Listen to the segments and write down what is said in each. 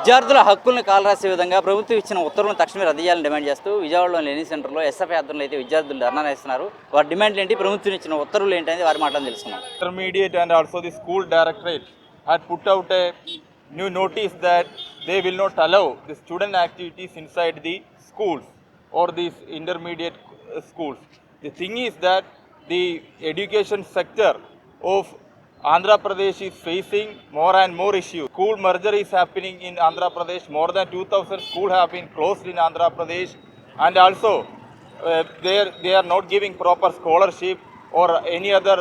విద్యార్థుల హక్కులను కాలరాసే విధంగా ప్రభుత్వం ఇచ్చిన ఉత్తర్వులను తక్షణమే రద్దు చేయాలని డిమాండ్ చేస్తూ విజయవాడలోని లెనిన్ సెంటర్లో ఎస్ఎఫ్ఐ ఆధ్వర్యంలో అయితే విద్యార్థులు ధర్నా చేస్తున్నారు. వారి డిమాండ్లు ఏంటి, ప్రభుత్వం ఇచ్చిన ఉత్తర్వులు ఏంటనేది వారి మాటలను తెలుసుకున్నాం. Intermediate and also the school directorate had put out a new notice that they will not allow the student activities inside the schools or these intermediate schools. The thing is that the education sector of Andhra Pradesh is facing more and more issues. School merger is happening in Andhra Pradesh. More than 2,000 schools have been closed in Andhra Pradesh, and also they are not giving proper scholarship or any other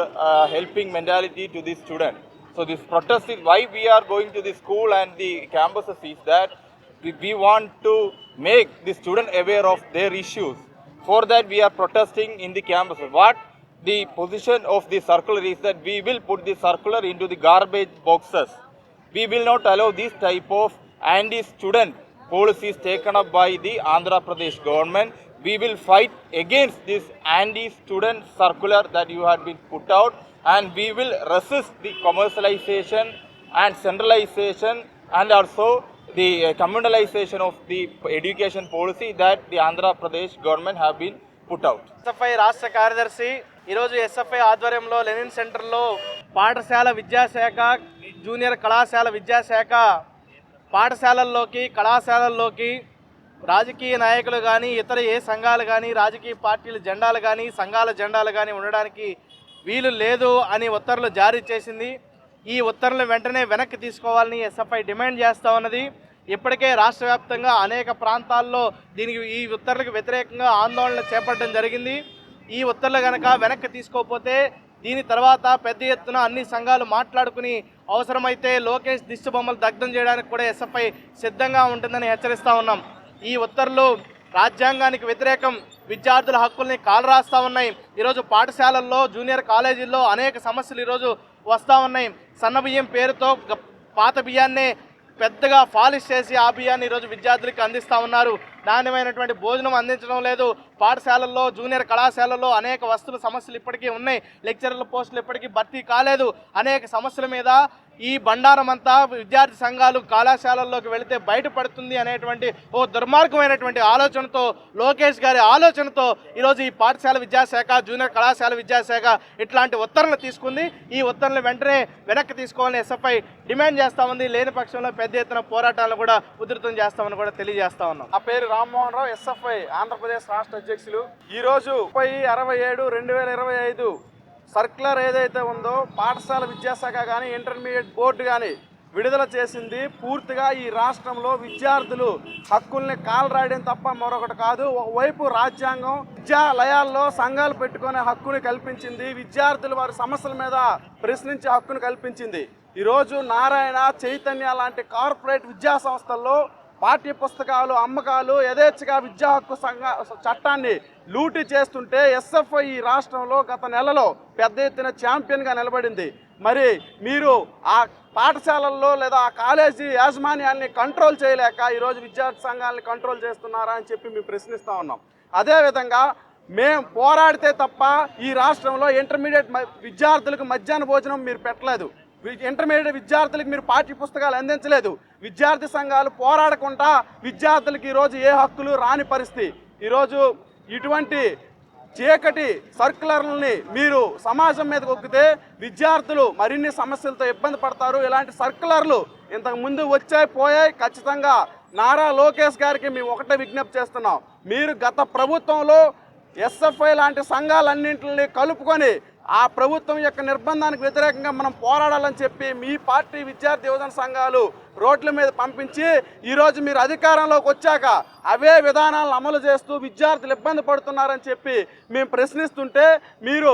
helping mentality to the student. So this protest is why we are going to the school and the campuses is that we want to make the student aware of their issues. For that we are protesting in the campuses. What the position of the circular is that we will put the circular into the garbage boxes. We will not allow this type of anti-student policies taken up by the Andhra Pradesh government. We will fight against this anti-student circular that you had been put out, and we will resist the commercialization and centralization and also the communalization of the education policy that the Andhra Pradesh government have been put out. SFI రాష్ట్ర కార్యదర్శి ఈరోజు SFI ఆధ్వర్యంలో Lenin సెంటర్లో పాఠశాల విద్యాశాఖ, junior కళాశాల విద్యాశాఖ పాఠశాలల్లోకి, కళాశాలల్లోకి రాజకీయ నాయకులు కానీ, ఇతర ఏ సంఘాలు కానీ, రాజకీయ పార్టీల జెండాలు కానీ, సంఘాల జెండాలు కానీ ఉండడానికి వీలు లేదు అని ఉత్తర్వులు జారీ చేసింది. ఈ ఉత్తర్వులు వెంటనే వెనక్కి తీసుకోవాలని ఎస్ఎఫ్ఐ డిమాండ్ చేస్తూ ఉన్నది. ఇప్పటికే రాష్ట్ర వ్యాప్తంగా అనేక ప్రాంతాల్లో ఈ ఉత్తర్వులకు వ్యతిరేకంగా ఆందోళన చేపట్టడం జరిగింది. ఈ ఉత్తర్వులు కనుక వెనక్కి తీసుకోకపోతే దీని తర్వాత పెద్ద ఎత్తున అన్ని సంఘాలు మాట్లాడుకుని అవసరమైతే లోకేష్ దిష్టి బొమ్మలు దగ్ధం చేయడానికి కూడా ఎస్ఎఫ్ఐ సిద్ధంగా ఉంటుందని హెచ్చరిస్తూ ఉన్నాం. ఈ ఉత్తర్వులు రాజ్యాంగానికి వ్యతిరేకం, విద్యార్థుల హక్కుల్ని కాలరాస్తూ ఉన్నాయి. ఈరోజు పాఠశాలల్లో, జూనియర్ కాలేజీల్లో అనేక సమస్యలు ఈరోజు వస్తూ ఉన్నాయి. సన్న బియ్యం పేరుతో పాత బియ్యాన్నే పెద్దగా పాలిష్ చేసి ఆ బియ్యాన్ని ఈరోజు విద్యార్థులకు అందిస్తూ ఉన్నారు. నాణ్యమైనటువంటి భోజనం అందించడం లేదు. పాఠశాలల్లో, జూనియర్ కళాశాలల్లో అనేక వస్తువుల సమస్యలు ఇప్పటికీ ఉన్నాయి. లెక్చరర్ల పోస్టులు ఇప్పటికీ భర్తీ కాలేదు. అనేక సమస్యల మీద ఈ బండారం అంతా విద్యార్థి సంఘాలు కళాశాలల్లోకి వెళితే బయటపడుతుంది అనేటువంటి ఓ దుర్మార్గమైనటువంటి ఆలోచనతో, లోకేష్ గారి ఆలోచనతో ఈరోజు ఈ పాఠశాల విద్యాశాఖ, జూనియర్ కళాశాల విద్యాశాఖ ఇట్లాంటి ఉత్తర్వులు తీసుకుంది. ఈ ఉత్తర్వులు వెంటనే వెనక్కి తీసుకోవాలని ఎస్ఎఫ్ఐ డిమాండ్ చేస్తూ ఉంది. లేని పక్షంలో పెద్ద ఎత్తున పోరాటాలను కూడా ఉధృతం చేస్తామని కూడా తెలియజేస్తా ఉన్నాం. ఆ పేరు రామ్మోహన్ రావు, ఎస్ఎఫ్ఐ ఆంధ్రప్రదేశ్ రాష్ట్ర అధ్యక్షులు. ఈరోజు 30/67/2025 సర్క్యులర్ ఏదైతే ఉందో పాఠశాల విద్యాశాఖ కానీ, ఇంటర్మీడియట్ బోర్డు కానీ విడుదల చేసింది పూర్తిగా ఈ రాష్ట్రంలో విద్యార్థులు హక్కుల్ని కాలరాయడం తప్ప మరొకటి కాదు. ఒకవైపు రాజ్యాంగం విద్యాలయాల్లో సంఘాలు పెట్టుకునే హక్కుని కల్పించింది, విద్యార్థులు వారి సమస్యల మీద ప్రశ్నించే హక్కును కల్పించింది. ఈరోజు నారాయణ, చైతన్య లాంటి కార్పొరేట్ విద్యా సంస్థల్లో పాఠ్య పుస్తకాలు అమ్మకాలు యథేచ్ఛగా విద్యా హక్కు చట్టాన్ని లూటీ చేస్తుంటే ఎస్ఎఫ్ఐ ఈ రాష్ట్రంలో గత నెలలో పెద్ద ఎత్తున ఛాంపియన్గా నిలబడింది. మరి మీరు ఆ పాఠశాలల్లో లేదా ఆ కాలేజీ యాజమాన్యాన్ని కంట్రోల్ చేయలేక ఈరోజు విద్యార్థి సంఘాలని కంట్రోల్ చేస్తున్నారా అని చెప్పి మేము ప్రశ్నిస్తూ ఉన్నాం. అదేవిధంగా మేము పోరాడితే తప్ప ఈ రాష్ట్రంలో ఇంటర్మీడియట్ విద్యార్థులకు మధ్యాహ్న భోజనం మీరు పెట్టలేదు. ఇంటర్మీడియట్ విద్యార్థులకు మీరు పాఠ్య పుస్తకాలు అందించలేదు. విద్యార్థి సంఘాలు పోరాడకుండా విద్యార్థులకు ఈరోజు ఏ హక్కులు రాని పరిస్థితి. ఈరోజు ఇటువంటి చీకటి సర్క్యులర్లని మీరు సమాజం మీద ఒక్కితే విద్యార్థులు మరిన్ని సమస్యలతో ఇబ్బంది పడతారు. ఇలాంటి సర్క్యులర్లు ఇంతకు ముందు వచ్చాయి, పోయాయి. ఖచ్చితంగా నారా లోకేష్ గారికి మేము ఒకటే విజ్ఞప్తి చేస్తున్నాం. మీరు గత ప్రభుత్వంలో ఎస్ఎఫ్ఐ లాంటి సంఘాలన్నింటినీ కలుపుకొని ఆ ప్రభుత్వం యొక్క నిర్బంధానికి వ్యతిరేకంగా మనం పోరాడాలని చెప్పి మీ పార్టీ విద్యార్థి యువజన సంఘాలు రోడ్ల మీద పంపించి ఈరోజు మీరు అధికారంలోకి వచ్చాక అవే విధానాలను అమలు చేస్తూ విద్యార్థులు ఇబ్బంది పడుతున్నారని చెప్పి మేము ప్రశ్నిస్తుంటే మీరు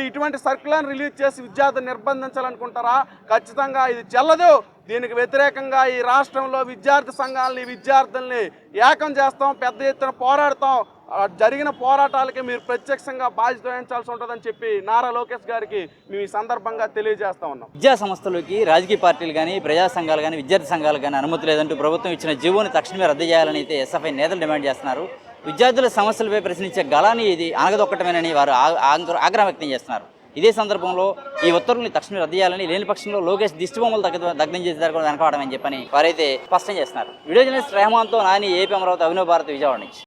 ఇటువంటి సర్క్యులర్ని రిలీజ్ చేసి విద్యార్థులు నిర్బంధించాలనుకుంటారా? ఖచ్చితంగా ఇది చెల్లదు. దీనికి వ్యతిరేకంగా ఈ రాష్ట్రంలో విద్యార్థి సంఘాలని, విద్యార్థుల్ని ఏకం చేస్తాం, పెద్ద ఎత్తున పోరాడతాం. జరిగిన పోరాటాలకి మీరు ప్రత్యక్షంగా బాధ్యత వహించాల్సి ఉంటుందని చెప్పి నారా లోకేష్ గారికి మేము ఈ సందర్భంగా తెలియజేస్తా ఉన్నాం. విద్యా సంస్థలకి రాజకీయ పార్టీలు కానీ, ప్రజా సంఘాలు కానీ, విద్యార్థి సంఘాలు కానీ అనుమతి లేదంటూ ప్రభుత్వం ఇచ్చిన జీవోని తక్షణమే రద్దు చేయాలని అయితే ఎస్ఎఫ్ఐ నేతలు డిమాండ్ చేస్తున్నారు. విద్యార్థుల సమస్యలపై ప్రశ్నించే గళాన్ని ఇది అనగదొక్కటమేనని వారు ఆగ్రహం వ్యక్తం చేస్తున్నారు. ఇదే సందర్భంలో ఈ ఉత్తర్వుల్ని తక్షణమే రద్దు చేయాలని, లేని పక్షంలో లోకేష్ దిష్టి బొమ్మలు దగ్ధం చేసేదారు కూడా వెనకవడమని చెప్పని వారైతే స్పష్టం చేస్తున్నారు. వీడియో జర్నలిస్ట్ రెహమాన్తో నాని, ఏపీ అమరావతి, అభినవ్ భారత్, విజయవాడ నుంచి.